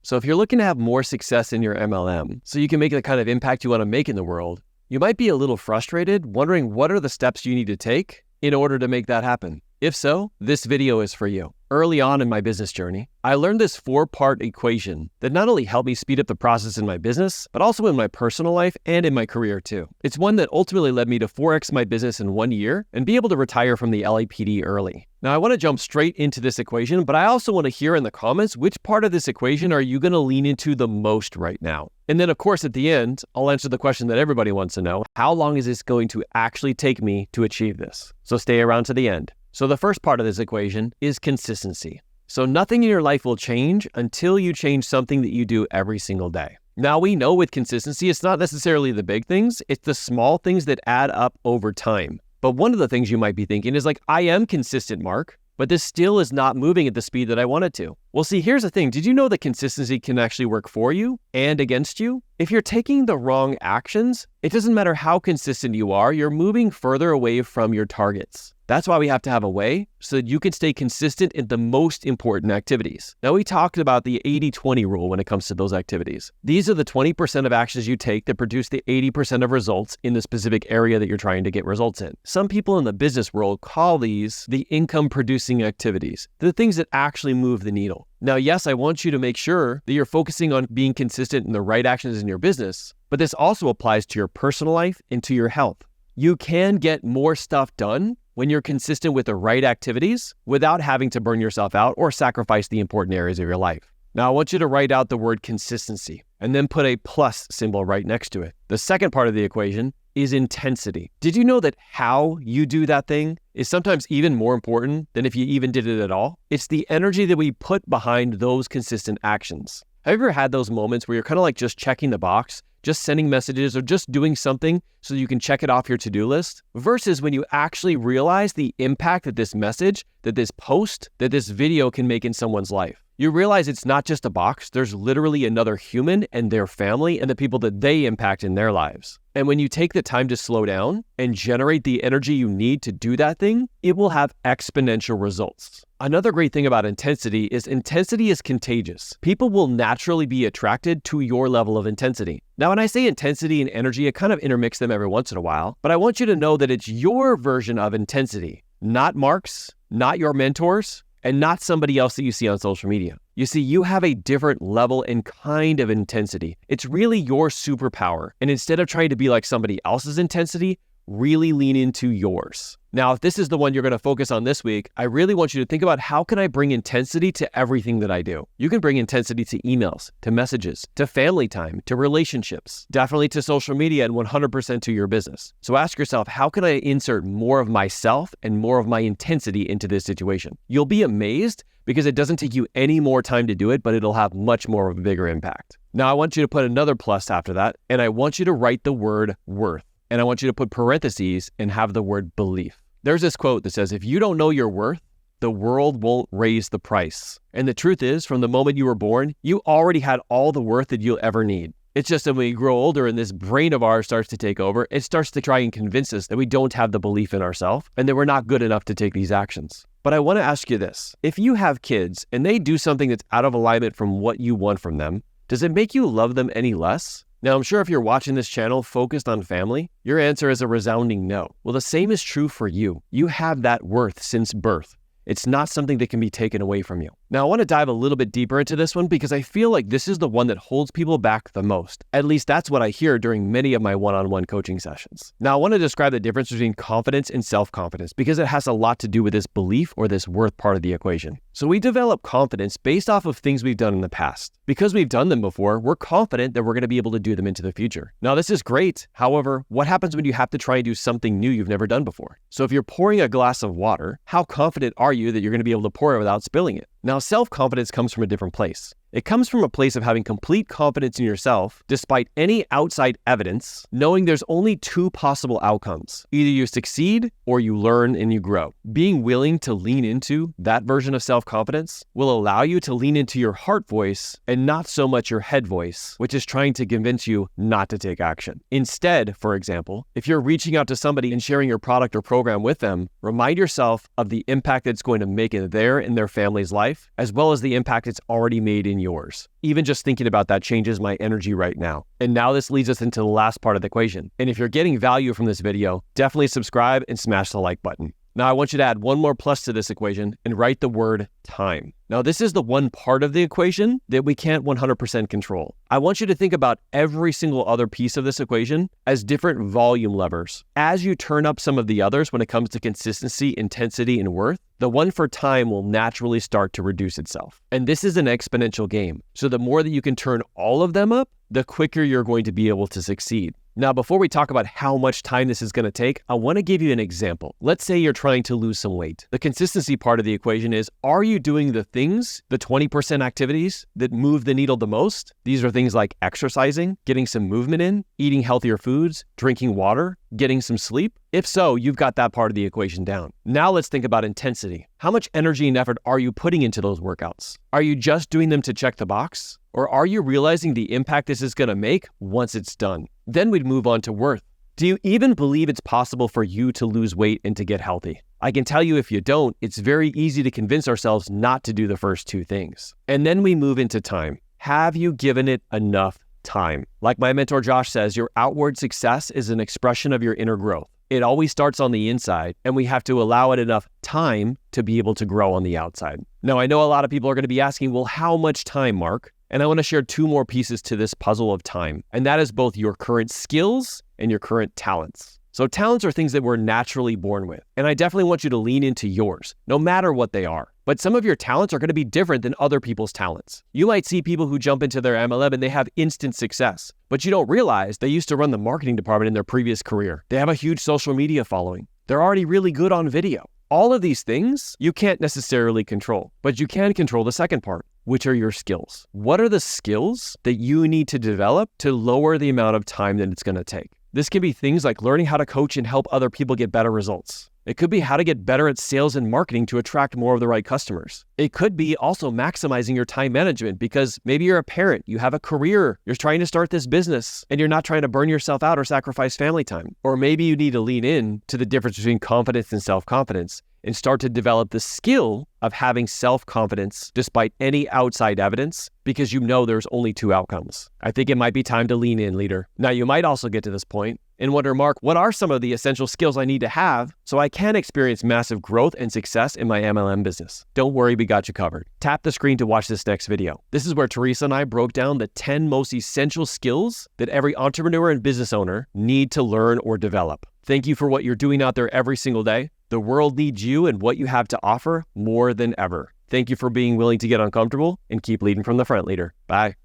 So if you're looking to have more success in your MLM so you can make the kind of impact you want to make in the world, you might be a little frustrated, wondering what are the steps you need to take in order to make that happen. If so, this video is for you. Early on in my business journey, I learned this 4-part equation that not only helped me speed up the process in my business, but also in my personal life and in my career too. It's one that ultimately led me to 4x my business in 1 year and be able to retire from the LAPD early. Now I want to jump straight into this equation, but I also want to hear in the comments which part of this equation are you going to lean into the most right now? And then of course at the end, I'll answer the question that everybody wants to know. How long is this going to actually take me to achieve this? So stay around to the end. So the first part of this equation is consistency. So nothing in your life will change until you change something that you do every single day. Now we know with consistency, it's not necessarily the big things, it's the small things that add up over time. But one of the things you might be thinking is like, I am consistent, Mark, but this still is not moving at the speed that I want it to. Well, see, here's the thing. Did you know that consistency can actually work for you and against you? If you're taking the wrong actions, it doesn't matter how consistent you are, you're moving further away from your targets. That's why we have to have a way so that you can stay consistent in the most important activities. Now, we talked about the 80-20 rule when it comes to those activities. These are the 20% of actions you take that produce the 80% of results in the specific area that you're trying to get results in. Some people in the business world call these the income-producing activities, the things that actually move the needle. Now, yes, I want you to make sure that you're focusing on being consistent in the right actions in your business, but this also applies to your personal life and to your health. You can get more stuff done when you're consistent with the right activities without having to burn yourself out or sacrifice the important areas of your life. Now, I want you to write out the word consistency and then put a plus symbol right next to it. The second part of the equation is intensity. Did you know that how you do that thing is sometimes even more important than if you even did it at all? It's the energy that we put behind those consistent actions. Have you ever had those moments where you're kind of like just checking the box, just sending messages or just doing something so you can check it off your to-do list, versus when you actually realize the impact that this message, that this post, that this video can make in someone's life? You realize it's not just a box, there's literally another human and their family and the people that they impact in their lives. And when you take the time to slow down and generate the energy you need to do that thing, it will have exponential results. Another great thing about intensity is contagious. People will naturally be attracted to your level of intensity. Now, when I say intensity and energy, I kind of intermix them every once in a while, but I want you to know that it's your version of intensity, not Mark's, not your mentors, and not somebody else that you see on social media. You see, you have a different level and kind of intensity. It's really your superpower. And instead of trying to be like somebody else's intensity, really lean into yours. Now, if this is the one you're going to focus on this week, I really want you to think about how can I bring intensity to everything that I do? You can bring intensity to emails, to messages, to family time, to relationships, definitely to social media, and 100% to your business. So ask yourself, how can I insert more of myself and more of my intensity into this situation? You'll be amazed because it doesn't take you any more time to do it, but it'll have much more of a bigger impact. Now, I want you to put another plus after that, and I want you to write the word worth. And I want you to put parentheses and have the word belief. There's this quote that says, if you don't know your worth, the world won't raise the price. And the truth is, from the moment you were born, you already had all the worth that you'll ever need. It's just that when we grow older and this brain of ours starts to take over, it starts to try and convince us that we don't have the belief in ourselves and that we're not good enough to take these actions. But I want to ask you this. If you have kids and they do something that's out of alignment from what you want from them, does it make you love them any less? Now, I'm sure if you're watching this channel focused on family, your answer is a resounding no. Well, the same is true for you. You have that worth since birth. It's not something that can be taken away from you. Now, I want to dive a little bit deeper into this one because I feel like this is the one that holds people back the most. At least that's what I hear during many of my one-on-one coaching sessions. Now, I want to describe the difference between confidence and self-confidence because it has a lot to do with this belief or this worth part of the equation. So we develop confidence based off of things we've done in the past. Because we've done them before, we're confident that we're going to be able to do them into the future. Now, this is great. However, what happens when you have to try and do something new you've never done before? So if you're pouring a glass of water, how confident are you that you're going to be able to pour it without spilling it? Now, self-confidence comes from a different place. It comes from a place of having complete confidence in yourself, despite any outside evidence, knowing there's only two possible outcomes. Either you succeed or you learn and you grow. Being willing to lean into that version of self-confidence will allow you to lean into your heart voice and not so much your head voice, which is trying to convince you not to take action. Instead, for example, if you're reaching out to somebody and sharing your product or program with them, remind yourself of the impact it's going to make in their and their family's life, as well as the impact it's already made in yours. Even just thinking about that changes my energy right now. And now this leads us into the last part of the equation. And if you're getting value from this video, definitely subscribe and smash the like button. Now I want you to add one more plus to this equation and write the word time. Now this is the one part of the equation that we can't 100% control. I want you to think about every single other piece of this equation as different volume levers. As you turn up some of the others when it comes to consistency, intensity, and worth, the one for time will naturally start to reduce itself. And this is an exponential game. So the more that you can turn all of them up, the quicker you're going to be able to succeed. Now, before we talk about how much time this is going to take, I want to give you an example. Let's say you're trying to lose some weight. The consistency part of the equation is, are you doing the things, the 20% activities that move the needle the most? These are things like exercising, getting some movement in, eating healthier foods, drinking water, getting some sleep. If so, you've got that part of the equation down. Now let's think about intensity. How much energy and effort are you putting into those workouts? Are you just doing them to check the box? Or are you realizing the impact this is going to make once it's done? Then we'd move on to worth. Do you even believe it's possible for you to lose weight and to get healthy? I can tell you if you don't, it's very easy to convince ourselves not to do the first two things. And then we move into time. Have you given it enough time? Like my mentor Josh says, your outward success is an expression of your inner growth. It always starts on the inside, and we have to allow it enough time to be able to grow on the outside. Now, I know a lot of people are going to be asking, well, how much time, Mark? And I want to share two more pieces to this puzzle of time, and that is both your current skills and your current talents. So talents are things that we're naturally born with, and I definitely want you to lean into yours, no matter what they are. But some of your talents are going to be different than other people's talents. You might see people who jump into their MLM and they have instant success, but you don't realize they used to run the marketing department in their previous career. They have a huge social media following. They're already really good on video. All of these things you can't necessarily control, but you can control the second part, which are your skills. What are the skills that you need to develop to lower the amount of time that it's going to take? This can be things like learning how to coach and help other people get better results. It could be how to get better at sales and marketing to attract more of the right customers. It could be also maximizing your time management because maybe you're a parent, you have a career, you're trying to start this business, and you're not trying to burn yourself out or sacrifice family time. Or maybe you need to lean in to the difference between confidence and self-confidence and start to develop the skill of having self-confidence despite any outside evidence because you know there's only two outcomes. I think it might be time to lean in, leader. Now, you might also get to this point and wonder, Mark, what are some of the essential skills I need to have so I can experience massive growth and success in my MLM business? Don't worry, we got you covered. Tap the screen to watch this next video. This is where Teresa and I broke down the 10 most essential skills that every entrepreneur and business owner need to learn or develop. Thank you for what you're doing out there every single day. The world needs you and what you have to offer more than ever. Thank you for being willing to get uncomfortable and keep leading from the front, leader. Bye.